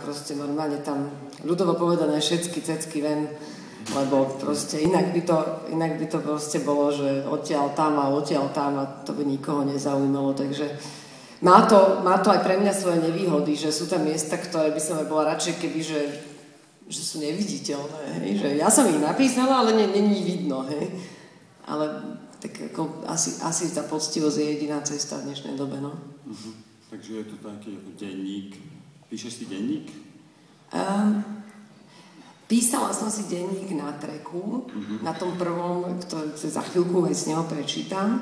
proste normálne tam ľudovo povedané všetky cecky ven, lebo proste inak by to proste bolo, že odtiaľ tam a to by nikoho nezaujímalo, takže má to aj pre mňa svoje nevýhody, že sú tam miesta, ktoré by som aj bola radšej keby, že sú neviditeľné, hej? Že ja som ich napísala, ale není vidno, hej? Ale tak ako asi tá poctivosť je jediná cesta v dnešnej dobe, no. Takže je to taký ako denník. Píšeš si denník? Písala som si denník na Treku, na tom prvom, ktorý za chvíľku aj z neho prečítam.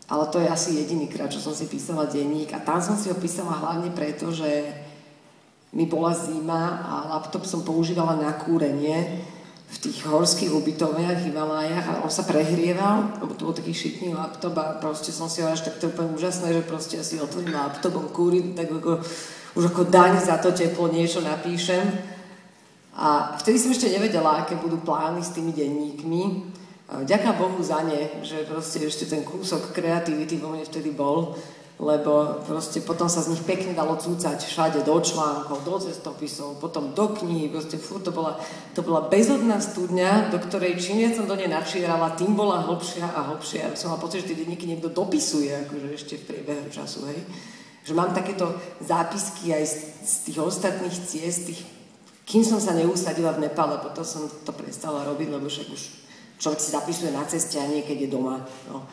Ale to je asi jediný krát, čo som si písala denník. A tam som si ho písala hlavne preto, že mi bola zima a laptop som používala na kúrenie v tých horských ubytovniach, Himalájach a on sa prehrieval, lebo to bol taký šitný laptop a proste som si hovorila, že tak to je úplne úžasné, že proste ja si otvorím laptop, on kúri, tak už ako daň za to teplo niečo napíšem. A vtedy som ešte nevedela, aké budú plány s tými denníkmi. Ďaká Bohu za ne, že proste ešte ten kúsok kreativity vo mne vtedy bol, lebo proste potom sa z nich pekne dalo cúcať všade do článkov, do cestopisov, potom do knihy, proste to bola bezodná studňa, do ktorej čím ja som do nej načierala, tým bola hlbšia a hlbšia. Som mala pocit, že tie denníky niekto dopisuje, akože ešte v priebehu času, hej. Že mám takéto zápisky aj z tých ostatných ciest, kým som sa neusadila v Nepále, potom som to prestala robiť, lebo však už človek si zapisuje na ceste a nie keď je doma, no.